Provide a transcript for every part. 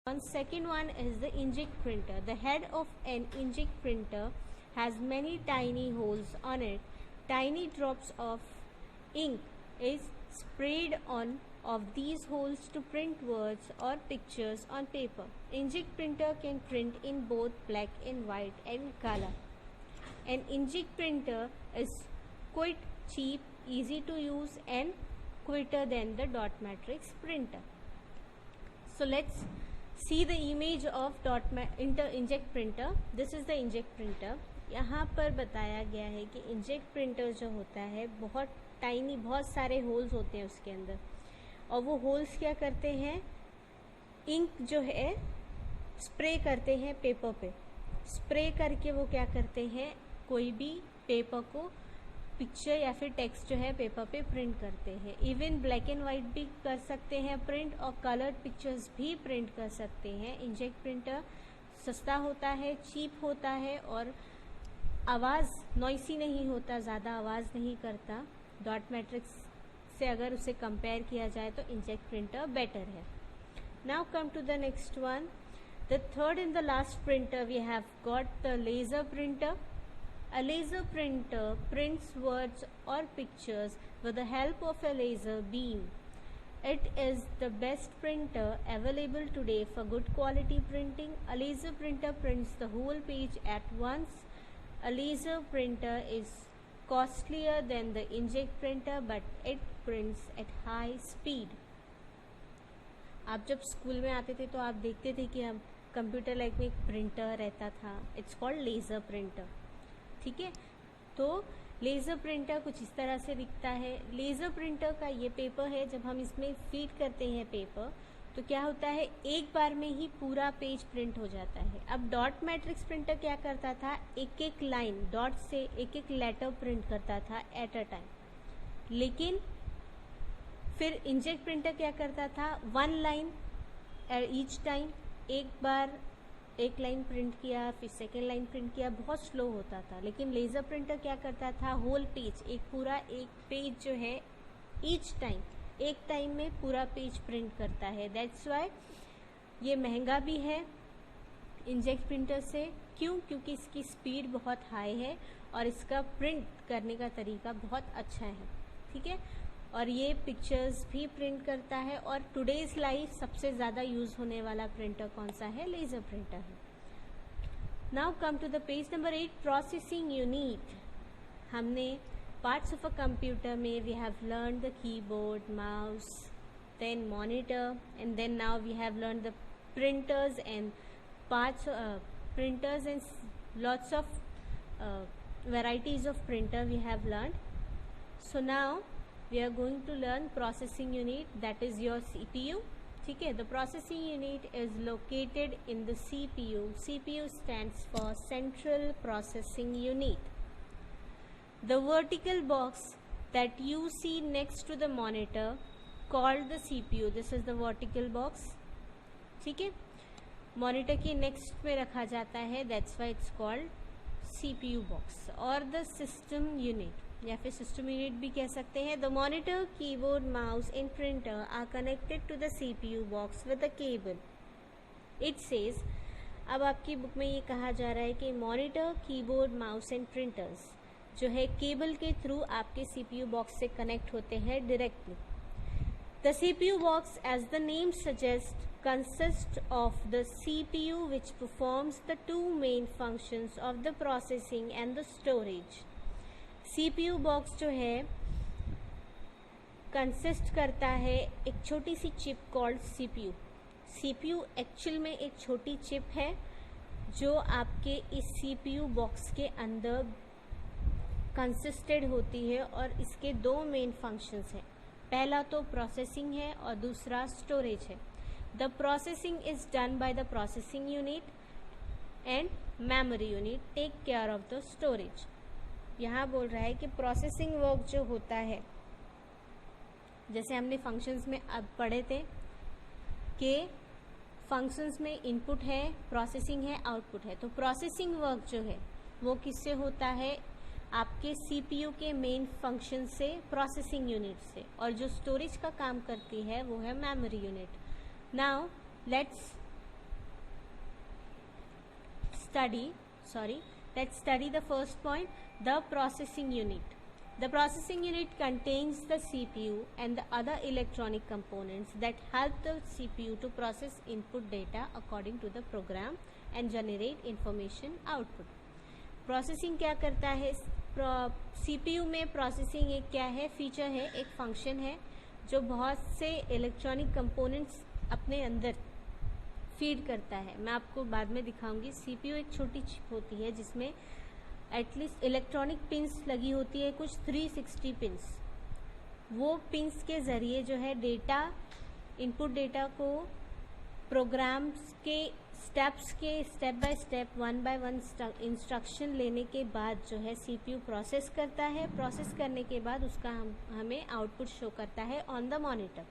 One second one is the inkjet printer. The head of an inkjet printer has many tiny holes on it. Tiny drops of ink is sprayed on of these holes to print words or pictures on paper. Inkjet printer can print in both black and white and color. An inkjet printer is quite cheap, easy to use and quicker than the dot matrix printer. So let's see the image of inkjet printer. This is the inkjet printer. यहाँ पर बताया गया है कि inkjet printer जो होता है बहुत टाइनी, बहुत सारे होल्स होते हैं उसके अंदर, और वो होल्स क्या करते हैं, इंक जो है स्प्रे करते हैं पेपर पे. स्प्रे करके वो क्या करते हैं, कोई भी पेपर को पिक्चर या फिर टेक्स्ट जो है पेपर पे प्रिंट करते हैं. इवन ब्लैक एंड वाइट भी कर सकते हैं प्रिंट, और कलर्ड पिक्चर्स भी प्रिंट कर सकते हैं. इनजेट प्रिंटर सस्ता होता है, चीप होता है और आवाज़ नॉइसी नहीं होता, ज़्यादा आवाज़ नहीं करता. डॉट मैट्रिक्स से अगर उसे कंपेयर किया जाए तो इनजेट प्रिंटर बेटर है. Now come to the next one. The third and the last printer we have got the laser printer. A laser printer prints words or pictures with the help of a laser beam. It is the best printer available today for good quality printing. A laser printer prints the whole page at once. A laser printer is costlier than the inkjet printer, but it prints at high speed. आप जब school में आते थे तो आप देखते थे कि हम कंप्यूटर लैब में एक प्रिंटर रहता था. It's called laser printer. ठीक है, तो लेज़र प्रिंटर कुछ इस तरह से दिखता है. लेज़र प्रिंटर का ये पेपर है, जब हम इसमें फीड करते हैं पेपर तो क्या होता है, एक बार में ही पूरा पेज प्रिंट हो जाता है. अब डॉट मैट्रिक्स प्रिंटर क्या करता था, एक एक लाइन डॉट से एक एक लेटर प्रिंट करता था एट अ टाइम. लेकिन फिर इनजेट प्रिंटर क्या करता था, वन लाइन ईच टाइम, एक बार एक लाइन प्रिंट किया, फिर सेकेंड लाइन प्रिंट किया, बहुत स्लो होता था. लेकिन लेज़र प्रिंटर क्या करता था, होल पेज, एक पूरा एक पेज जो है ईच टाइम, एक टाइम में पूरा पेज प्रिंट करता है. दैट्स वाई ये महंगा भी है इनजेट प्रिंटर से. क्यों? क्योंकि इसकी स्पीड बहुत हाई है और इसका प्रिंट करने का तरीका बहुत अच्छा है. ठीक है, और ये पिक्चर्स भी प्रिंट करता है. और टुडेज़ लाइफ सबसे ज़्यादा यूज़ होने वाला प्रिंटर कौन सा है, लेज़र प्रिंटर है. Now come to the page number 8, processing unit. हमने पार्ट्स ऑफ अ कंप्यूटर में we have learn the keyboard, mouse, then monitor, and then now we have learn the printers and parts, printers and lots of varieties of printer we have learned. So now we are going to learn processing unit, that is your CPU. ठीक है, the processing unit is located in the CPU. CPU stands for Central Processing Unit. The vertical box that you see next to the monitor called the CPU. This is the vertical box. ठीक है, monitor के next में रखा जाता है, that's why it's called CPU box. और the system unit या फिर सिस्टम यूनिट भी कह सकते हैं. The monitor, keyboard, mouse and printer are connected to the CPU box with a cable. It says, अब आपकी बुक में ये कहा जा रहा है कि monitor, keyboard, mouse and printers जो है केबल के थ्रू आपके CPU बॉक्स से कनेक्ट होते हैं directly. The CPU box, as the name suggest, consists of the CPU which performs the two main functions of the processing and the storage. CPU box जो है consist करता है एक छोटी सी chip called CPU. CPU actual में एक छोटी चिप है जो आपके इस CPU बॉक्स के अंदर कंसिस्टेड होती है, और इसके दो मेन फंक्शंस हैं. पहला तो प्रोसेसिंग है और दूसरा स्टोरेज है. The processing is done by the processing unit and memory unit take care of the storage. यहाँ बोल रहा है कि प्रोसेसिंग वर्क जो होता है, जैसे हमने फंक्शंस में अब पढ़े थे कि फंक्शंस में इनपुट है, प्रोसेसिंग है, आउटपुट है. तो प्रोसेसिंग वर्क जो है वो किससे होता है, आपके CPU के मेन फंक्शन से, प्रोसेसिंग यूनिट से. और जो स्टोरेज का काम करती है वो है memory unit. Now let's study the first point, the processing unit. The processing unit contains the CPU and the other electronic components that help the CPU to process input data according to the program and generate information output. Processing क्या करता है? CPU में processing एक क्या है? Feature है, एक function है जो बहुत से इलेक्ट्रॉनिक कंपोनेंट्स अपने अंदर फीड करता है. मैं आपको बाद में दिखाऊंगी. CPU एक छोटी चिप होती है जिसमें एटलीस्ट इलेक्ट्रॉनिक पिंस लगी होती है, कुछ 360 पिंस. वो पिंस के ज़रिए जो है डेटा, इनपुट डेटा को प्रोग्राम्स के step by step 1 by 1 instruction लेने के बाद जो है CPU प्रोसेस करता है. प्रोसेस करने के बाद उसका हमें आउटपुट शो करता है on the monitor.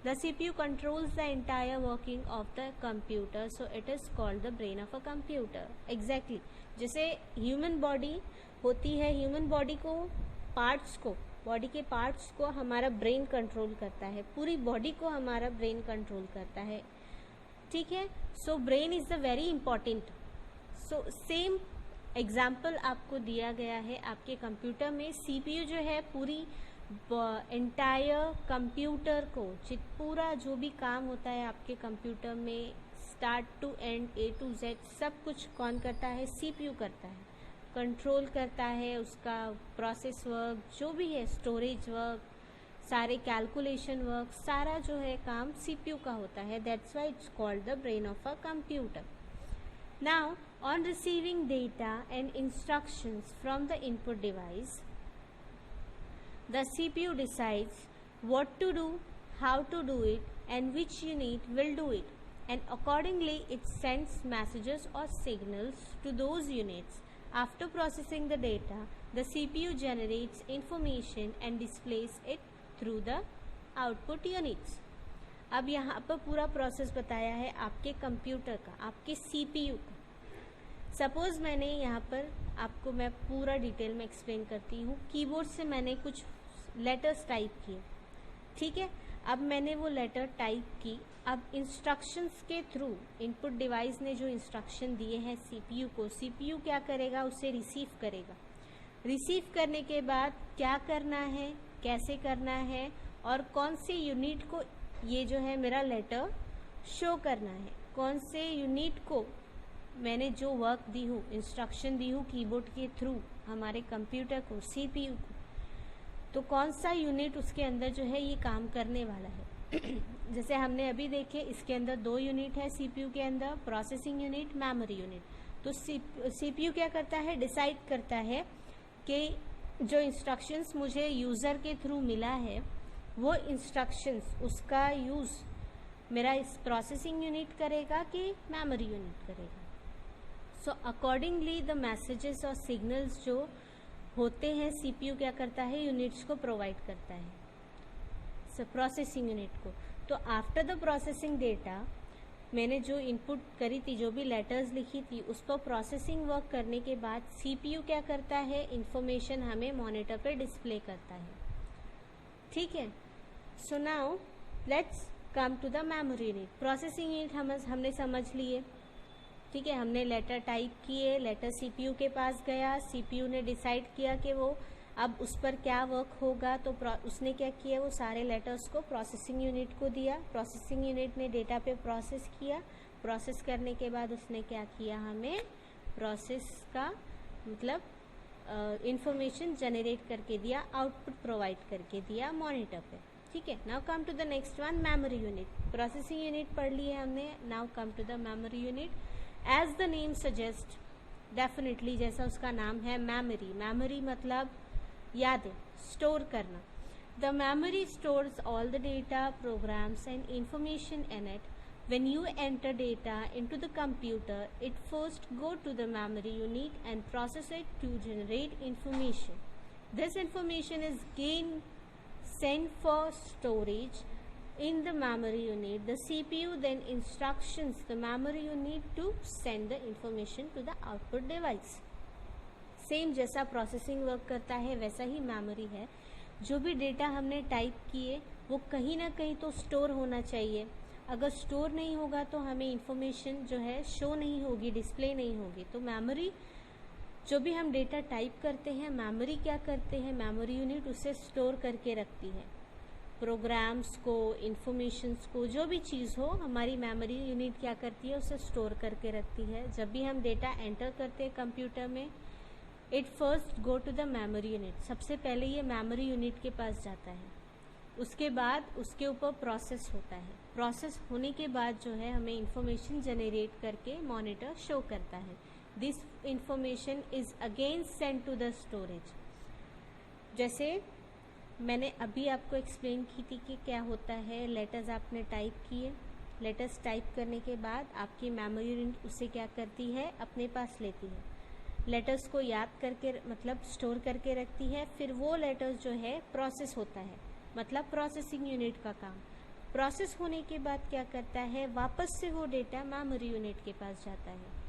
The CPU controls the entire working of the computer, so it is called the brain of a computer. Exactly. जैसे ह्यूमन बॉडी होती है, ह्यूमन बॉडी को बॉडी के पार्ट्स को हमारा ब्रेन कंट्रोल करता है, पूरी बॉडी को हमारा ब्रेन कंट्रोल करता है. ठीक है. So brain is the very important. So same example आपको दिया गया है आपके कंप्यूटर में. CPU जो है पूरी एंटायर कंप्यूटर को, पूरा जो भी काम होता है आपके कंप्यूटर में start to end A to Z सब कुछ कौन करता है? CPU करता है. कंट्रोल करता है उसका प्रोसेस वर्क जो भी है, स्टोरेज वर्क, सारे कैलकुलेशन वर्क, सारा जो है काम CPU का होता है. That's why it's called the brain of a computer. Now on receiving data and instructions from the input device, the CPU decides what to do, how to do it, and which unit will do it, and accordingly it sends messages or signals to those units. After processing the data, the CPU generates information and displays it through the output units. अब यहाँ पर पूरा process बताया है आपके computer का, आपके CPU का. सपोज मैंने यहाँ पर आपको मैं पूरा डिटेल में एक्सप्लेन करती हूँ. कीबोर्ड से मैंने कुछ लेटर्स टाइप किए. ठीक है. अब मैंने वो लेटर टाइप की. अब इंस्ट्रक्शंस के थ्रू इनपुट डिवाइस ने जो इंस्ट्रक्शन दिए हैं CPU को, CPU क्या करेगा? उसे रिसीव करेगा. रिसीव करने के बाद क्या करना है, कैसे करना है और कौन से यूनिट को ये जो है मेरा लेटर शो करना है, कौन से यूनिट को मैंने जो वर्क दी हूँ, इंस्ट्रक्शन दी हूँ कीबोर्ड के थ्रू हमारे कंप्यूटर को, CPU को, तो कौन सा यूनिट उसके अंदर जो है ये काम करने वाला है. जैसे हमने अभी देखे इसके अंदर 2 यूनिट है CPU के अंदर, प्रोसेसिंग यूनिट, मेमोरी यूनिट. तो CPU क्या करता है? डिसाइड करता है कि जो इंस्ट्रक्शंस मुझे यूज़र के थ्रू मिला है वो इंस्ट्रक्शंस, उसका यूज़ मेरा इस प्रोसेसिंग यूनिट करेगा कि मेमोरी यूनिट करेगा. सो अकॉर्डिंगली द मैसेजेस और सिग्नल्स जो होते हैं CPU क्या करता है? यूनिट्स को प्रोवाइड करता है, प्रोसेसिंग यूनिट को. तो आफ्टर द प्रोसेसिंग डेटा मैंने जो इनपुट करी थी, जो भी लेटर्स लिखी थी, उस पर प्रोसेसिंग वर्क करने के बाद CPU क्या करता है? इंफॉर्मेशन हमें मॉनिटर पे डिस्प्ले करता है. ठीक है. So now let's come to the memory unit. Processing unit हमने समझ लिए. ठीक है. हमने लेटर टाइप किए, लेटर CPU के पास गया, CPU ने डिसाइड किया कि वो अब उस पर क्या वर्क होगा. तो उसने क्या किया? वो सारे लेटर्स को प्रोसेसिंग यूनिट को दिया. प्रोसेसिंग यूनिट ने डेटा पे प्रोसेस किया. प्रोसेस करने के बाद उसने क्या किया? हमें प्रोसेस का मतलब इंफॉर्मेशन जनरेट करके दिया, आउटपुट प्रोवाइड करके दिया मॉनिटर पे. ठीक है. Now come to the next one, memory unit. Processing unit पढ़ लिए हमने. Now come to the memory unit. As the name suggest, definitely जैसा उसका नाम है मेमोरी. मेमोरी मतलब यादें, स्टोर करना. The memory stores all the data, programs and information in it. When you enter data into the computer, it first go to the memory unit and process it to generate information. This information is again sent for storage in the memory unit. The CPU then instructions the memory unit to send the information to the output device. Same जैसा processing work करता है वैसा ही memory है. जो भी data हमने type किए वो कहीं ना कहीं तो स्टोर होना चाहिए. अगर स्टोर नहीं होगा तो हमें इंफॉर्मेशन जो है शो नहीं होगी, डिस्प्ले नहीं होगी। तो मेमोरी, जो भी हम डेटा टाइप करते हैं, मेमोरी क्या करते हैं, मेमोरी यूनिट उसे स्टोर करके रखती है। प्रोग्राम्स को, इंफॉर्मेशंस को, जो भी चीज़ हो, हमारी मेमोरी यूनिट क्या करती है, उसे स्टोर करके रखती है। जब भी हम डेटा एंटर करते हैं कंप्यूटर में, it first go to the memory unit, सबसे पहले ये मेमोरी यूनिट के पास जाता है। उसके बाद उसके ऊपर प्रोसेस होता है। प्रोसेस होने के बाद जो है हमें इंफॉर्मेशन जनरेट करके मॉनिटर शो करता है। This information is again send to the storage. जैसे मैंने अभी आपको एक्सप्लेन की थी कि क्या होता है। लेटर्स आपने टाइप किए, लेटर्स टाइप करने के बाद आपकी मेमोरी यूनिट उसे क्या करती है, अपने पास लेती है। लेटर्स को याद करके, मतलब स्टोर करके रखती है। फिर वो लेटर्स जो है प्रोसेस होता है, मतलब प्रोसेसिंग यूनिट का काम। प्रोसेस होने के बाद क्या करता है, वापस से वो डेटा मेमोरी यूनिट के पास जाता है।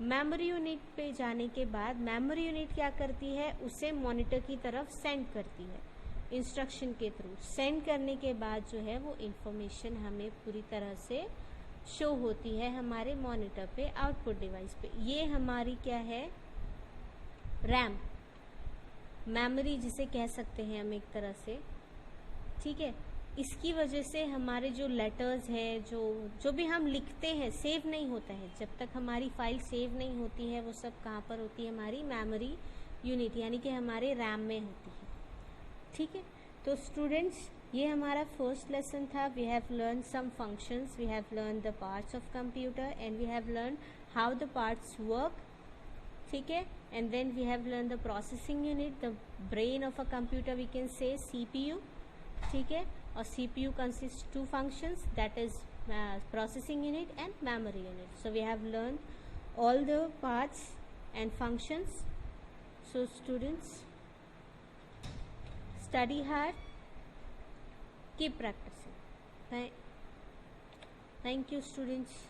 मेमोरी यूनिट पे जाने के बाद मेमोरी यूनिट क्या करती है, उसे मॉनिटर की तरफ सेंड करती है इंस्ट्रक्शन के थ्रू। सेंड करने के बाद जो है वो इंफॉर्मेशन हमें पूरी तरह से शो होती है हमारे मॉनिटर पे, आउटपुट डिवाइस पे। ये हमारी क्या है, रैम, मेमोरी जिसे कह सकते हैं हम एक तरह से, ठीक है। इसकी वजह से हमारे जो लेटर्स है, जो भी हम लिखते हैं, सेव नहीं होता है। जब तक हमारी फाइल सेव नहीं होती है, वो सब कहाँ पर होती है, हमारी मेमोरी यूनिट यानी कि हमारे रैम में होती है, ठीक है। तो स्टूडेंट्स, ये हमारा फर्स्ट लेसन था। We have learn some functions, we have learn the parts of computer and we have learn how the parts work, ठीक है। And then we have learn the processing unit, the brain of a computer, we can say CPU, ठीक है। और CPU consists two functions, that is processing unit and memory unit. So we have learned all the parts and functions. So students, study hard, keep practicing. Thank you students.